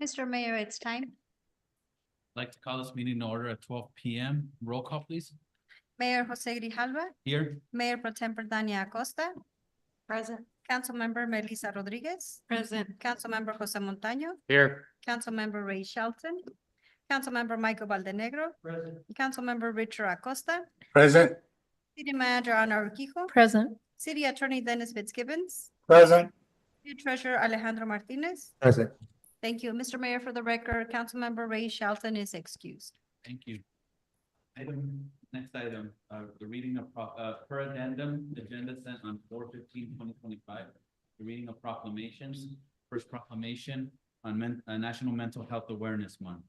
Mr. Mayor, it's time. I'd like to call this meeting to order at 12 p.m. Roll call, please. Mayor Jose Grijalva, Here. Mayor Pro Tempore Dania Acosta, Present. Councilmember Melissa Rodriguez, Present. Councilmember Jose Montaño, Here. Councilmember Ray Shelton, Councilmember Michael Valdenegro, Present. Councilmember Richard Acosta, Present. City Manager Ana Urquijo, Present. City Attorney Dennis Fitzgibbons, Present. City Treasurer Alejandro Martinez. Present. Thank you. Mr. Mayor, for the record, Councilmember Ray Shelton is excused. Thank you. Next item, the reading of, per addendum, agenda sent on 4/15/2025. The reading of proclamations. First proclamation on National Mental Health Awareness Month.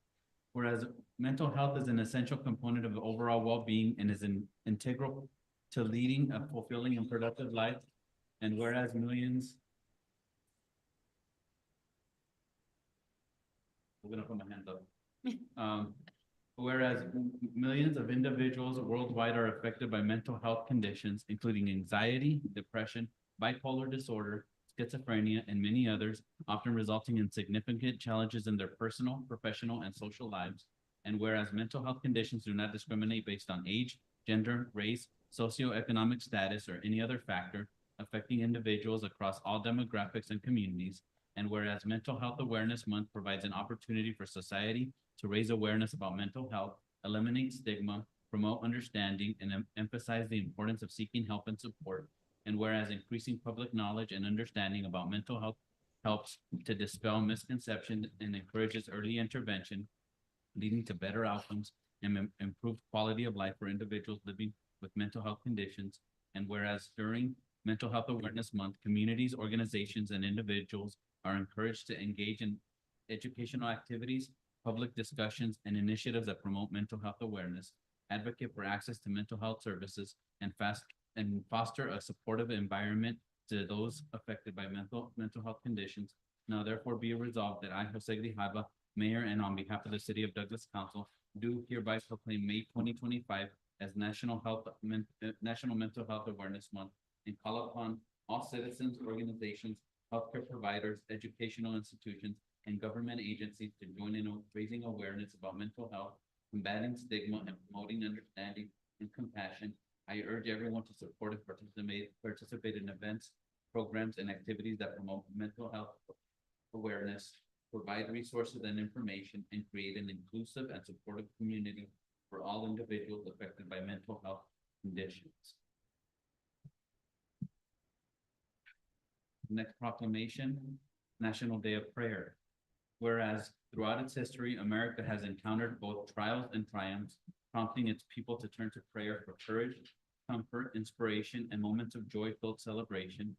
Whereas mental health is an essential component of overall well-being and is integral to leading a fulfilling and productive life. And whereas millions. I'm gonna put my hands up. Whereas millions of individuals worldwide are affected by mental health conditions, including anxiety, depression, bipolar disorder, schizophrenia, and many others, often resulting in significant challenges in their personal, professional, and social lives. And whereas mental health conditions do not discriminate based on age, gender, race, socioeconomic status, or any other factor affecting individuals across all demographics and communities. And whereas Mental Health Awareness Month provides an opportunity for society to raise awareness about mental health, eliminate stigma, promote understanding, and emphasize the importance of seeking help and support. And whereas increasing public knowledge and understanding about mental health helps to dispel misconceptions and encourages early intervention, leading to better outcomes and improved quality of life for individuals living with mental health conditions. And whereas during Mental Health Awareness Month, communities, organizations, and individuals are encouraged to engage in educational activities, public discussions, and initiatives that promote mental health awareness, advocate for access to mental health services, and foster a supportive environment to those affected by mental health conditions. Now therefore be resolved that I, Jose Grijalva, Mayor, and on behalf of the City of Douglas Council, do hereby proclaim May 2025 as National Mental Health Awareness Month, and call upon all citizens, organizations, healthcare providers, educational institutions, and government agencies to join in raising awareness about mental health, combating stigma, and promoting understanding and compassion. I urge everyone to support and participate in events, programs, and activities that promote mental health awareness, provide resources and information, and create an inclusive and supportive community for all individuals affected by mental health conditions. Next proclamation, National Day of Prayer. Whereas throughout its history, America has encountered both trials and triumphs, prompting its people to turn to prayer for courage, comfort, inspiration, and moments of joy-filled celebration.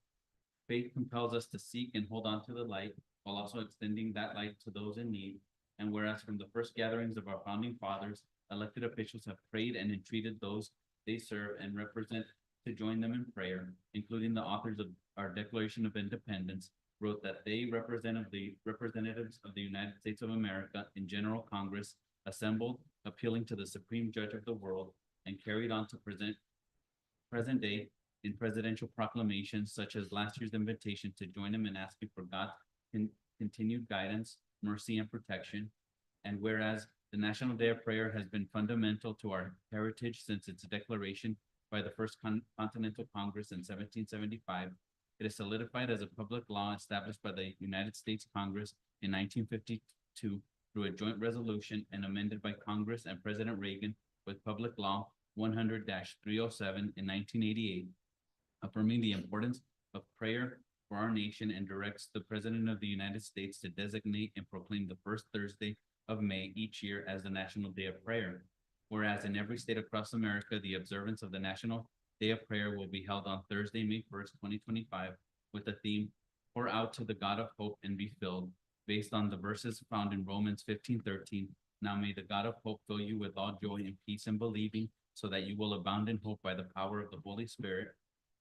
Faith compels us to seek and hold on to the light, while also extending that light to those in need. And whereas from the first gatherings of our founding fathers, elected officials have prayed and entreated those they serve and represent to join them in prayer, including the authors of our Declaration of Independence, wrote that they representatives of the United States of America in General Congress assembled, appealing to the Supreme Judge of the world, and carried on to present day in presidential proclamations such as last year's invitation to join them in asking for God's continued guidance, mercy, and protection. And whereas the National Day of Prayer has been fundamental to our heritage since its declaration by the First Continental Congress in 1775, it is solidified as a public law established by the United States Congress in 1952 through a joint resolution and amended by Congress and President Reagan with Public Law 100-307 in 1988, affirming the importance of prayer for our nation, and directs the President of the United States to designate and proclaim the first Thursday of May each year as the National Day of Prayer. Whereas in every state across America, the observance of the National Day of Prayer will be held on Thursday, May 1st, 2025, with the theme, Pour Out to the God of Hope and Be Filled, based on the verses found in Romans 15:13. Now may the God of hope fill you with all joy and peace in believing, so that you will abound in hope by the power of the Holy Spirit.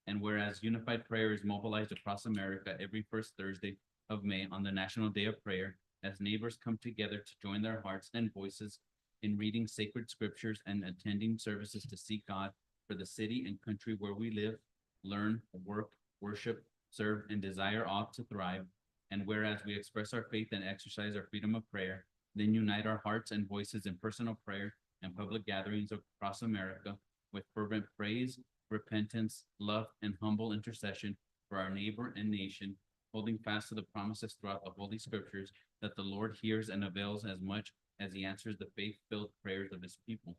And whereas unified prayer is mobilized across America every first Thursday of May on the National Day of Prayer, as neighbors come together to join their hearts and voices in reading sacred scriptures and attending services to seek God for the city and country where we live, learn, work, worship, serve, and desire all to thrive. And whereas we express our faith and exercise our freedom of prayer, then unite our hearts and voices in personal prayer and public gatherings across America with fervent praise, repentance, love, and humble intercession for our neighbor and nation, holding fast to the promises throughout the Holy Scriptures that the Lord hears and avails as much as he answers the faith-filled prayers of his people.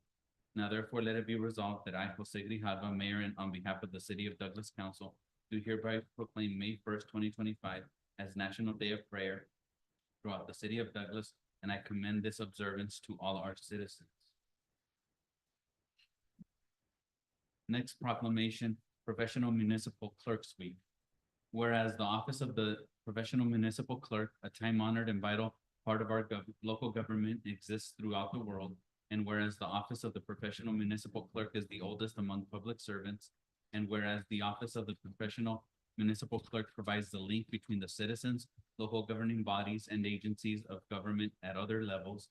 Now therefore let it be resolved that I, Jose Grijalva, Mayor, and on behalf of the City of Douglas Council, do hereby proclaim May 1st, 2025 as National Day of Prayer throughout the City of Douglas, and I commend this observance to all our citizens. Next proclamation, Professional Municipal Clerks Week. Whereas the office of the Professional Municipal Clerk, a time-honored and vital part of our local government exists throughout the world. And whereas the office of the professional municipal clerk is the oldest among public servants. And whereas the office of the professional municipal clerk provides the link between the citizens, local governing bodies, and agencies of government at other levels.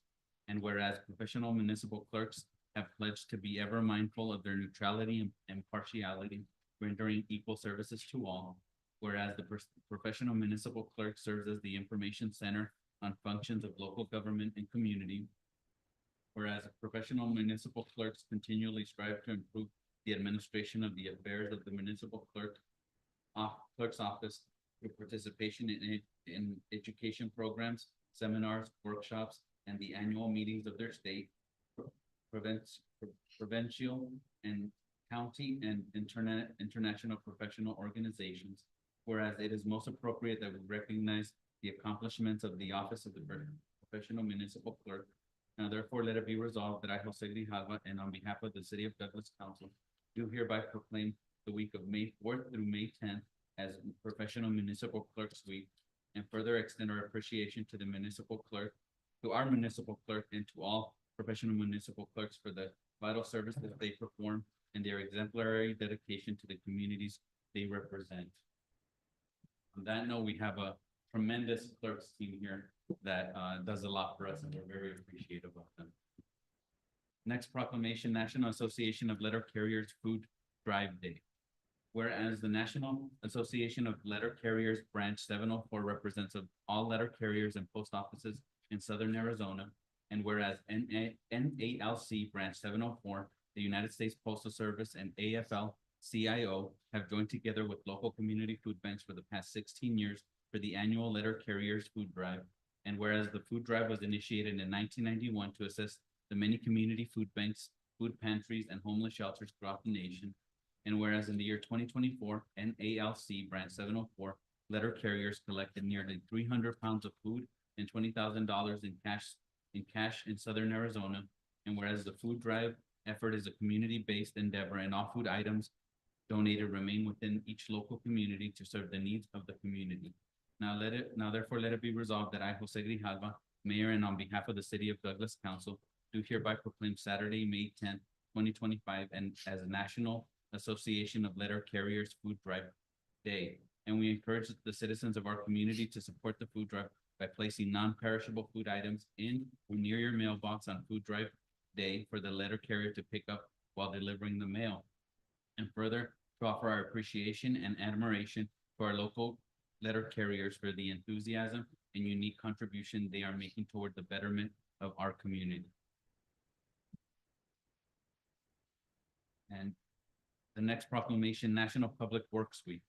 And whereas professional municipal clerks have pledged to be ever mindful of their neutrality and impartiality, rendering equal services to all. Whereas the professional municipal clerk serves as the information center on functions of local government and community. Whereas professional municipal clerks continually strive to improve the administration of the affairs of the municipal clerk's office through participation in education programs, seminars, workshops, and the annual meetings of their state, provincial and county and international professional organizations. Whereas it is most appropriate that we recognize the accomplishments of the office of the professional municipal clerk. Now therefore let it be resolved that I, Jose Grijalva, and on behalf of the City of Douglas Council, do hereby proclaim the week of May 4th through May 10th as Professional Municipal Clerks Week, and further extend our appreciation to the municipal clerk, to our municipal clerk, and to all professional municipal clerks for the vital service that they perform and their exemplary dedication to the communities they represent. On that note, we have a tremendous clerks team here that does a lot for us, and we're very appreciative of them. Next proclamation, National Association of Letter Carriers Food Drive Day. Whereas the National Association of Letter Carriers Branch 704 represents of all letter carriers and post offices in Southern Arizona, and whereas NALC Branch 704, the United States Postal Service, and AFL-CIO have joined together with local community food banks for the past 16 years for the annual Letter Carriers Food Drive. And whereas the food drive was initiated in 1991 to assist the many community food banks, food pantries, and homeless shelters throughout the nation. And whereas in the year 2024, NALC Branch 704 letter carriers collected nearly 300 pounds of food and $20,000 in cash in Southern Arizona. And whereas the food drive effort is a community-based endeavor and all food items donated remain within each local community to serve the needs of the community. Now therefore let it be resolved that I, Jose Grijalva, Mayor, and on behalf of the City of Douglas Council, do hereby proclaim Saturday, May 10th, 2025, and as National Association of Letter Carriers Food Drive Day. And we encourage the citizens of our community to support the food drive by placing non-perishable food items in or near your mailbox on Food Drive Day for the letter carrier to pick up while delivering the mail. And further, to offer our appreciation and admiration to our local letter carriers for the enthusiasm and unique contribution they are making toward the betterment of our community. And the next proclamation, National Public Works Week.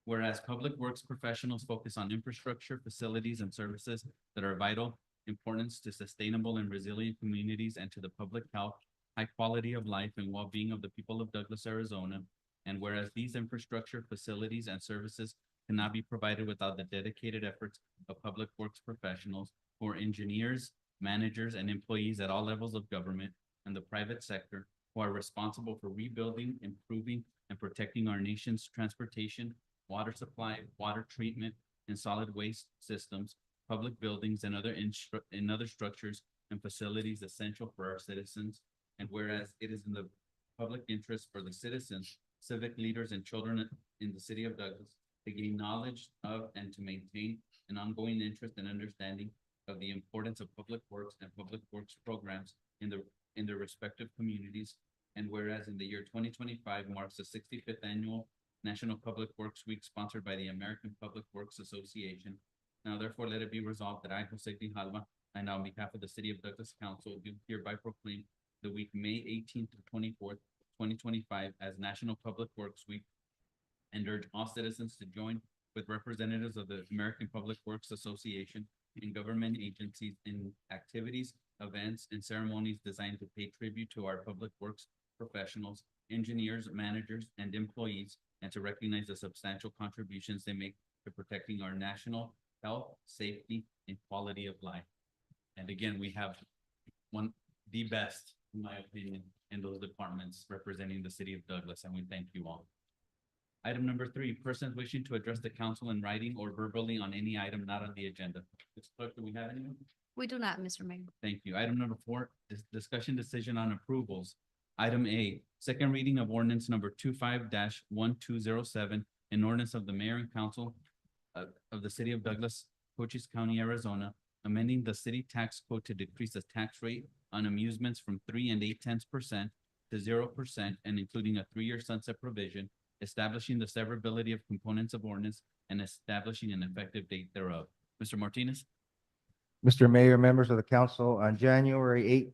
Whereas public works professionals focus on infrastructure, facilities, and services that are vital importance to sustainable and resilient communities and to the public health, high quality of life, and well-being of the people of Douglas, Arizona. And whereas these infrastructure, facilities, and services cannot be provided without the dedicated efforts of public works professionals who are engineers, managers, and employees at all levels of government and the private sector who are responsible for rebuilding, improving, and protecting our nation's transportation, water supply, water treatment, and solid waste systems, public buildings, and other structures and facilities essential for our citizens. And whereas it is in the public interest for the citizens, civic leaders, and children in the City of Douglas to gain knowledge of and to maintain an ongoing interest and understanding of the importance of public works and public works programs in their respective communities. And whereas in the year 2025 marks the 65th annual National Public Works Week sponsored by the American Public Works Association. Now therefore let it be resolved that I, Jose Grijalva, and on behalf of the City of Douglas Council, do hereby proclaim the week May 18th to 24th, 2025 as National Public Works Week, and urge all citizens to join with representatives of the American Public Works Association and government agencies in activities, events, and ceremonies designed to pay tribute to our public works professionals, engineers, managers, and employees, and to recognize the substantial contributions they make to protecting our national health, safety, and quality of life. And again, we have the best, in my opinion, in those departments representing the City of Douglas, and we thank you all. Item number 3, persons wishing to address the council in writing or verbally on any item not on the agenda. Ms. Clerk, do we have anyone? We do not, Mr. Mayor. Thank you. Item number 4, discussion decision on approvals. Item A, second reading of ordinance number 25-1207, an ordinance of the mayor and council of the city of Douglas, Cochise County, Arizona, amending the city tax code to decrease the tax rate on amusements from 3 8/10% to 0% and including a 3-year sunset provision, establishing the severability of components of ordinance and establishing an effective date thereof. Mr. Martinez? Mr. Mayor, members of the council, on January 8,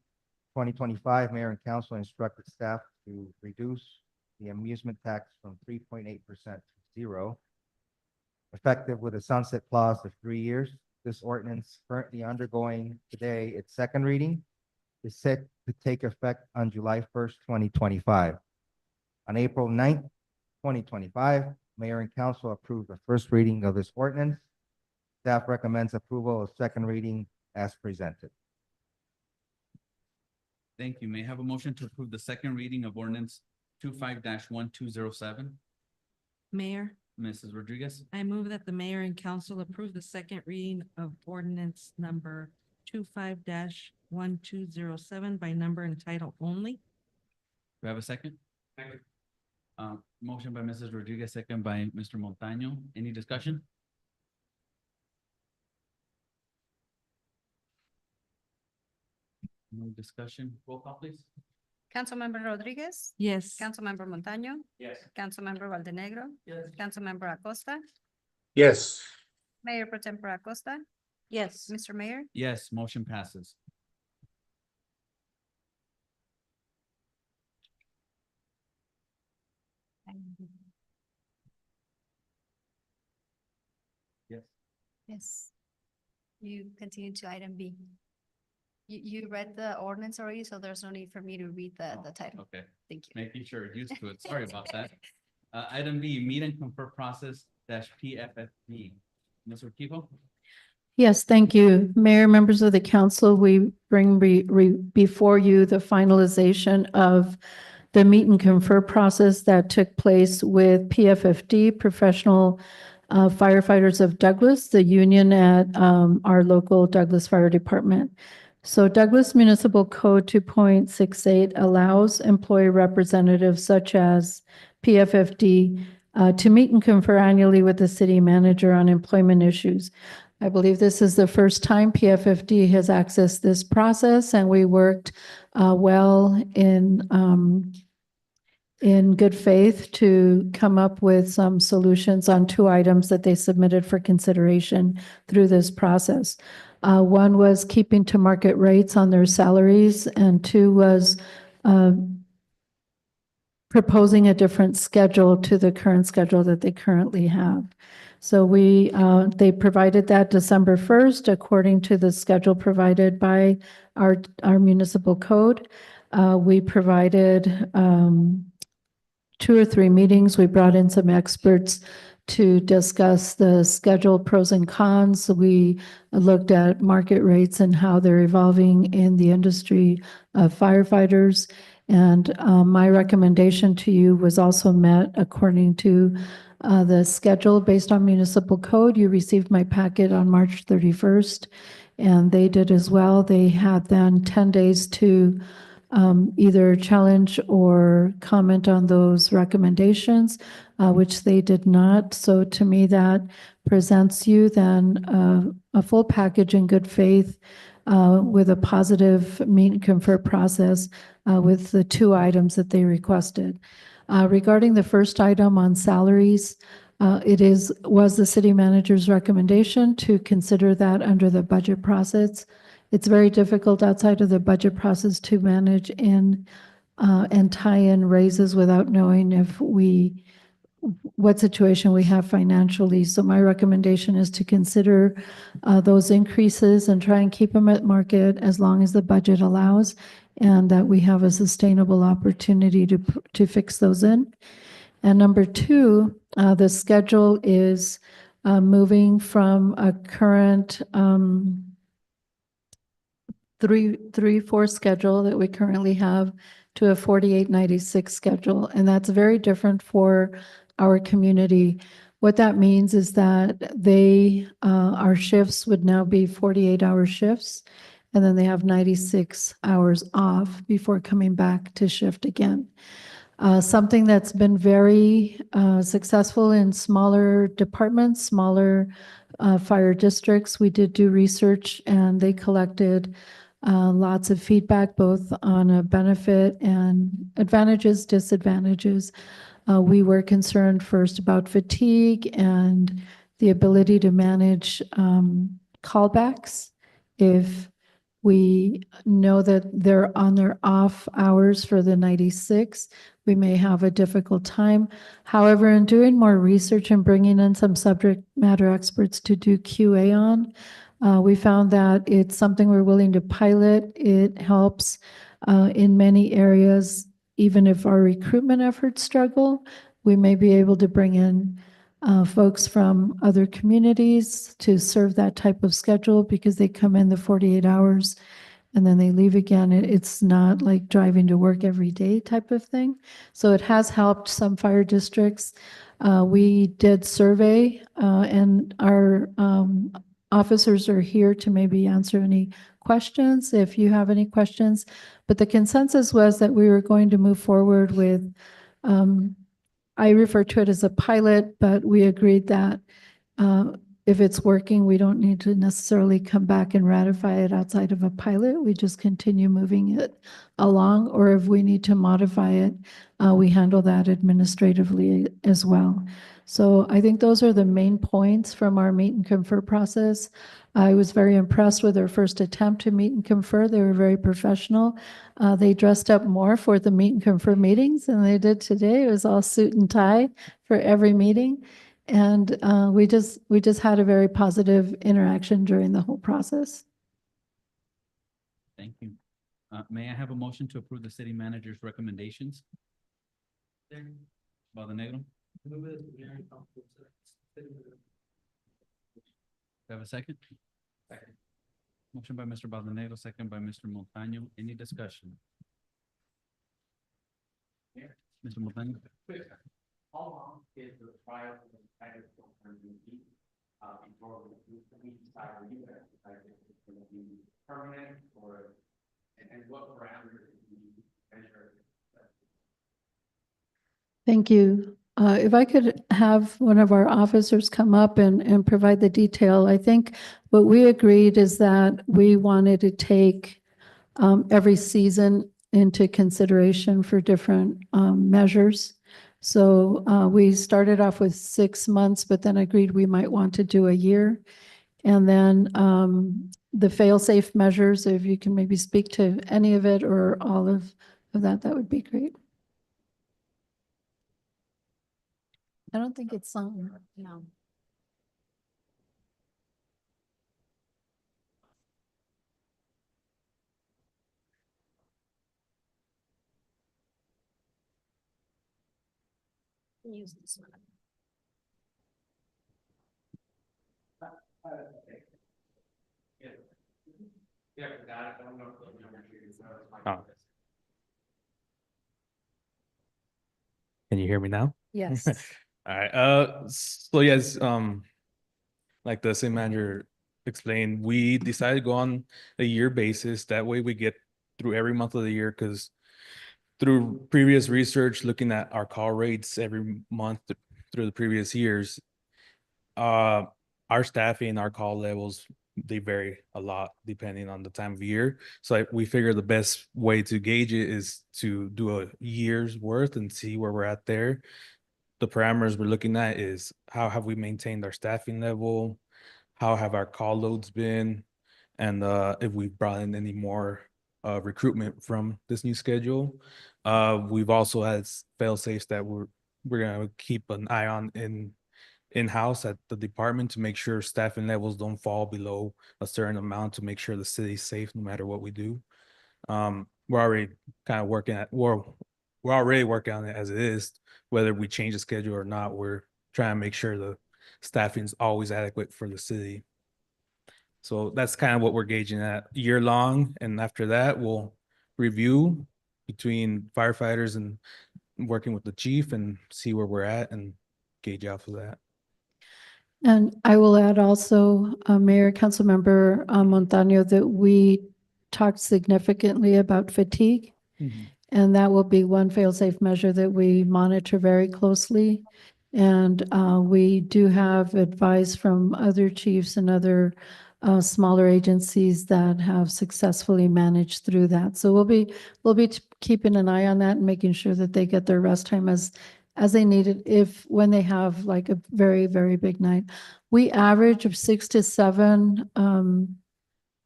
2025, mayor and council instructed staff to reduce the amusement tax from 3.8% to 0%, effective with a sunset clause of 3 years. This ordinance currently undergoing today its second reading is set to take effect on July 1st, 2025. On April 9th, 2025, mayor and council approved the first reading of this ordinance. Staff recommends approval of second reading as presented. Thank you. May I have a motion to approve the second reading of ordinance 25-1207? Mayor, Mrs. Rodriguez? I move that the mayor and council approve the second reading of ordinance number 25-1207 by number and title only. Do we have a second? Second. Motion by Mrs. Rodriguez, second by Mr. Montaño. Any discussion? No discussion. Roll call, please. Councilmember Rodriguez? Yes. Councilmember Montaño? Yes. Councilmember Valdenegro? Yes. Councilmember Acosta? yes, Mayor Pro Tempore Acosta? Yes. Mr. Mayor? Yes, motion passes. Yes. Yes. You continue to item B. You read the ordinance already, so there's no need for me to read the title. Okay, Thank you. making sure, used to it. Sorry about that. Item B, meet and confer process dash PFFD. Ms. Urquijo? Yes, thank you. Mayor, members of the council, we bring before you the finalization of the meet and confer process that took place with PFFD, Professional Firefighters of Douglas, the union at our local Douglas Fire Department. So Douglas Municipal Code 2.68 allows employee representatives such as PFFD to meet and confer annually with the city manager on employment issues. I believe this is the first time PFFD has accessed this process, and we worked well in good faith to come up with some solutions on 2 items that they submitted for consideration through this process. One was keeping to market rates on their salaries, and 2 was proposing a different schedule to the current schedule that they currently have. So they provided that December 1st, according to the schedule provided by our municipal code. We provided 2 or 3 meetings. We brought in some experts to discuss the schedule pros and cons. We looked at market rates and how they're evolving in the industry of firefighters. And my recommendation to you was also met according to the schedule based on municipal code. You received my packet on March 31st, and they did as well. They had then 10 days to either challenge or comment on those recommendations, which they did not. So to me, that presents you then a full package in good faith with a positive meet and confer process with the 2 items that they requested. Regarding the first item on salaries, was the city manager's recommendation to consider that under the budget process. It's very difficult outside of the budget process to manage and tie in raises without knowing what situation we have financially. So my recommendation is to consider those increases and try and keep them at market as long as the budget allows, and that we have a sustainable opportunity to fix those in. And number 2, the schedule is moving from a current 3-4 schedule that we currently have to a 48-96 schedule. And that's very different for our community. What that means is that our shifts would now be 48-hour shifts, and then they have 96 hours off before coming back to shift again. Something that's been very successful in smaller departments, smaller fire districts. We did do research and they collected lots of feedback, both on a benefit and advantages, disadvantages. We were concerned first about fatigue and the ability to manage callbacks. If we know that they're on their off hours for the 96, we may have a difficult time. However, in doing more research and bringing in some subject matter experts to do QA on, we found that it's something we're willing to pilot. It helps in many areas. Even if our recruitment efforts struggle, we may be able to bring in folks from other communities to serve that type of schedule because they come in the 48 hours and then they leave again. It's not like driving to work every day type of thing. So it has helped some fire districts. We did survey and our officers are here to maybe answer any questions if you have any questions. But the consensus was that we were going to move forward with, I refer to it as a pilot, but we agreed that if it's working, we don't need to necessarily come back and ratify it outside of a pilot. We just continue moving it along, or if we need to modify it, we handle that administratively as well. So I think those are the main points from our meet and confer process. I was very impressed with their first attempt to meet and confer. They were very professional. They dressed up more for the meet and confer meetings than they did today. It was all suit and tie for every meeting. And we just had a very positive interaction during the whole process. Thank you. May I have a motion to approve the city manager's recommendations? Baldenegro? Do I have a second? Second. Motion by Mr. Baldenegro, second by Mr. Montaño. Any discussion? Mr. Montaño? How long is the trial for the title going to be, before we decide on you guys decide if it's going to be permanent or, and what parameters do you measure? Thank you. If I could have one of our officers come up and provide the detail. I think what we agreed is that we wanted to take every season into consideration for different measures. So we started off with 6 months, but then agreed we might want to do a year. And then the fail-safe measures, if you can maybe speak to any of it or all of that, that would be great. I don't think it's on. No. Use this one. Yeah, but I don't know if the number is, Oh. Can you hear me now? Yes. All right, so yes, like the city manager explained, we decided to go on a year basis. That way we get through every month of the year, because through previous research, looking at our call rates every month through the previous years, our staffing, our call levels, they vary a lot depending on the time of year. So we figure the best way to gauge it is to do a year's worth and see where we're at there. The parameters we're looking at is how have we maintained our staffing level, how have our call loads been, and if we've brought in any more recruitment from this new schedule. We've also had fail safes that we're gonna keep an eye on in-house at the department to make sure staffing levels don't fall below a certain amount, to make sure the city's safe no matter what we do. We're already kind of working at, we're already working on it as it is. Whether we change the schedule or not, we're trying to make sure the staffing is always adequate for the city. So that's kind of what we're gauging at year long. And after that, we'll review between firefighters and working with the chief and see where we're at and gauge off of that. And I will add also, Mayor, Councilmember Montaño, that we talked significantly about fatigue. And that will be one fail-safe measure that we monitor very closely. And we do have advice from other chiefs and other smaller agencies that have successfully managed through that. So we'll be keeping an eye on that and making sure that they get their rest time as they need it when they have like a very, very big night. We average of 6 to 7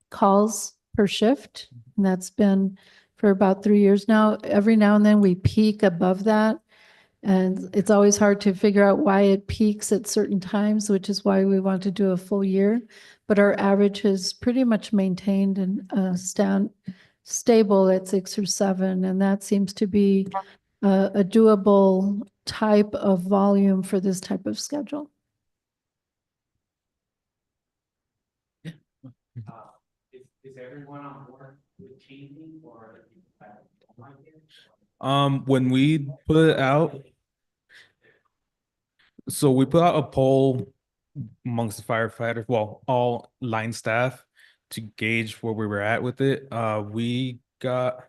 calls per shift. And that's been for about 3 years now. Every now and then we peak above that. And it's always hard to figure out why it peaks at certain times, which is why we want to do a full year. But our average is pretty much maintained and stable at 6 or 7. And that seems to be a doable type of volume for this type of schedule. Is everyone on board with changing or? When we put it out, so we put out a poll amongst the firefighters, well, all line staff, to gauge where we were at with it. We got,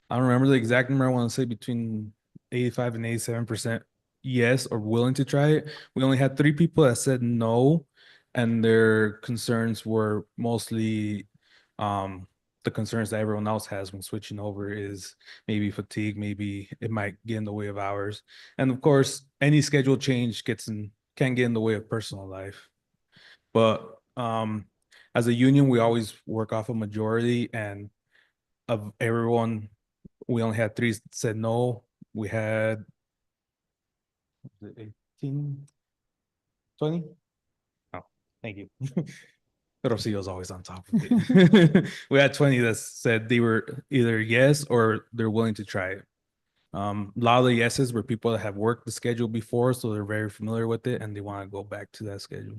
I don't remember the exact number, I want to say between 85 and 87% yes or willing to try it. We only had 3 people that said no, and their concerns were mostly the concerns that everyone else has when switching over is maybe fatigue, maybe it might get in the way of hours. And of course, any schedule change can get in the way of personal life. But as a union, we always work off a majority, and of everyone, we only had 3 said no. We had 18, 20. Oh, thank you. Rosillo's always on top of it. We had 20 that said they were either yes or they're willing to try it. A lot of the yeses were people that have worked the schedule before, so they're very familiar with it and they want to go back to that schedule.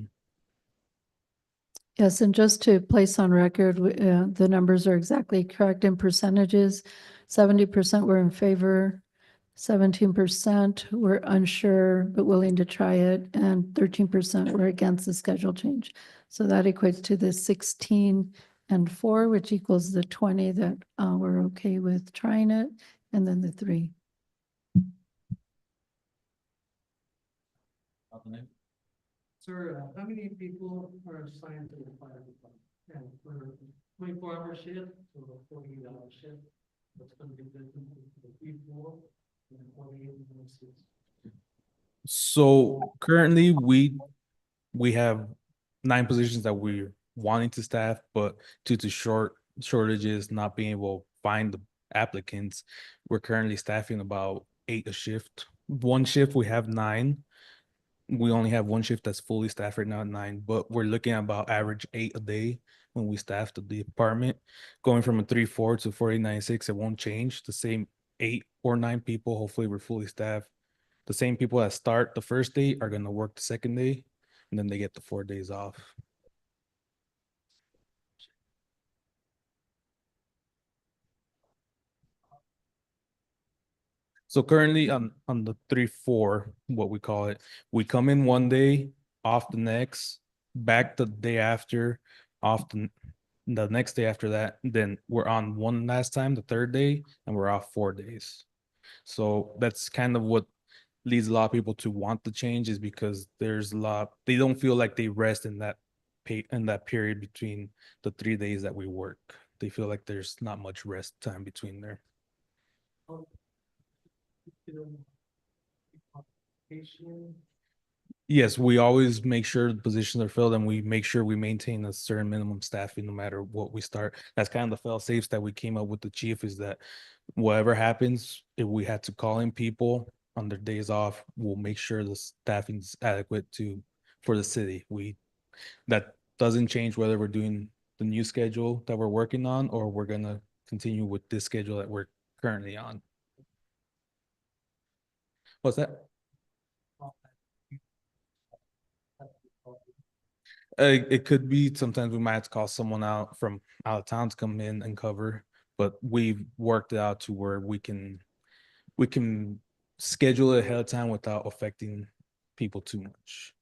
Yes, and just to place on record, the numbers are exactly correct in percentages. 70% were in favor, 17% were unsure but willing to try it, and 13% were against the schedule change. So that equates to the 16 and 4, which equals the 20 that were okay with trying it, and then the 3. Sir, how many people are assigned to the fire department? And for 24-hour shift or 48-hour shift? What's going to be different for the 3-4 and 48 and 6? So currently we have 9 positions that we're wanting to staff, but due to shortages, not being able to find the applicants, we're currently staffing about 8 a shift. One shift we have 9. We only have one shift that's fully staffed right now at 9, but we're looking at about average 8 a day when we staff the department. Going from a 3-4 to 49-6, it won't change. The same 8 or 9 people, hopefully we're fully staffed. The same people that start the first day are going to work the second day, and then they get the 4 days off. So currently on the 3-4, what we call it, we come in one day, off the next, back the day after, off the next day after that. Then we're on one last time, the 3rd day, and we're off 4 days. So that's kind of what leads a lot of people to want the change, is because there's a lot, they don't feel like they rest in that period between the 3 days that we work. They feel like there's not much rest time between there. Yes, we always make sure the positions are filled, and we make sure we maintain a certain minimum staffing no matter what we start. That's kind of the fail safes that we came up with the chief, is that whatever happens, if we had to call in people on their days off, we'll make sure the staffing is adequate for the city. That doesn't change whether we're doing the new schedule that we're working on or we're gonna continue with this schedule that we're currently on. What's that? It could be sometimes we might have to call someone out from out of town to come in and cover, but we've worked it out to where we can schedule it ahead of time without affecting people too much.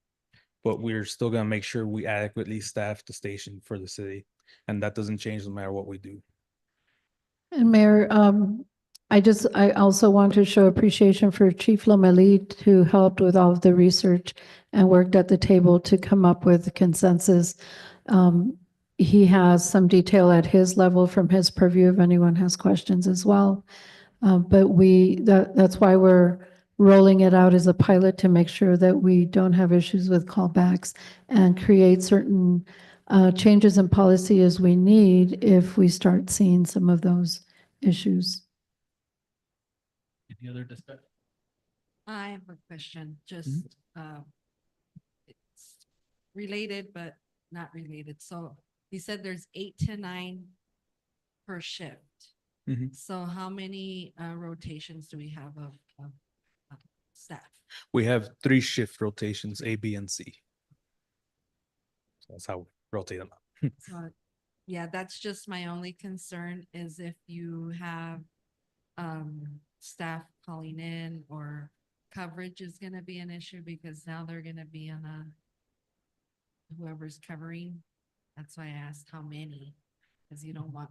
But we're still gonna make sure we adequately staff the station for the city, and that doesn't change no matter what we do. And Mayor, I also want to show appreciation for Chief Lomelee, who helped with all of the research and worked at the table to come up with consensus. He has some detail at his level from his purview if anyone has questions as well. But that's why we're rolling it out as a pilot to make sure that we don't have issues with callbacks and create certain changes in policy as we need if we start seeing some of those issues. Any other discussion? I have a question, just, it's related, but not related. So you said there's 8 to 9 per shift. Mhm. So how many rotations do we have of staff? We have 3 shift rotations, A, B, and C. So that's how we rotate them out. So, yeah, that's just my only concern is if you have staff calling in or coverage is gonna be an issue because now they're gonna be on whoever's covering. That's why I asked how many, because you don't want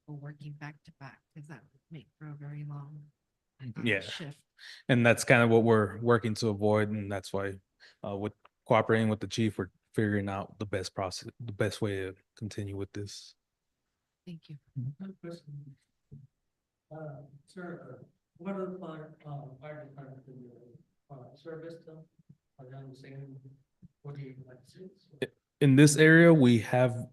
people working back to back, because that would make for a very long Yeah. shift. And that's kind of what we're working to avoid, and that's why with cooperating with the chief, we're figuring out the best process, the best way to continue with this. Thank you. Another question. Sir, what are the fire department in your service though? Are they on the same, what do you like six? In this area, we have,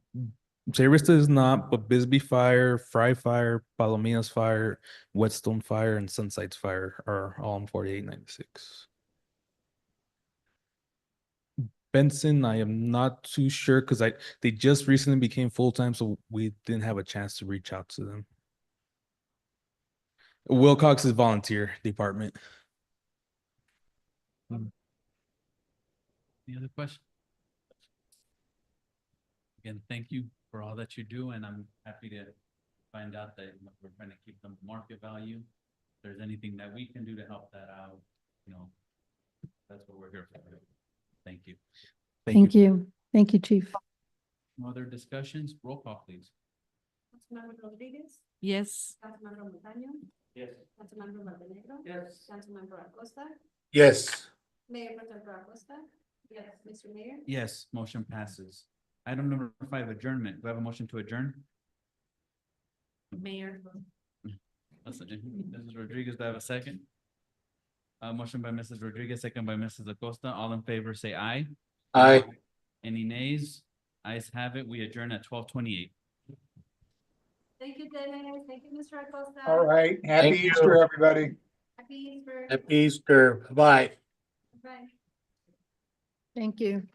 Sarista is not, but Bisbee Fire, Fry Fire, Palominas Fire, Whetstone Fire, and Sunsides Fire are all in 4896. Benson, I am not too sure because they just recently became full-time, so we didn't have a chance to reach out to them. Wilcox is volunteer department. Any other questions? Again, thank you for all that you do, and I'm happy to find out that we're trying to keep them market value. If there's anything that we can do to help that out, that's what we're here for. Thank you. Thank you. Thank you, Chief. No other discussions? Roll call, please. Councilmember Rodriguez, Yes. Councilmember Montaño, Yes. Councilmember Montenegro. Yes. Councilmember Acosta, Yes. Mayor Pro Tem Acosta. Yes. Mr. Mayor. Yes, motion passes. Item number 5, adjournment. Do I have a motion to adjourn? Mayor. Mrs. Rodriguez, do I have a second? Motion by Mrs. Rodriguez, second by Mrs. Acosta. All in favor, say aye. Aye. Any nays? Ayes have it. We adjourn at 12:28. Thank you, Dennis. Thank you, Mr. Acosta. All right. Happy Thank you. Easter, everybody. Happy Easter. Happy Easter. Bye. Bye. Thank you.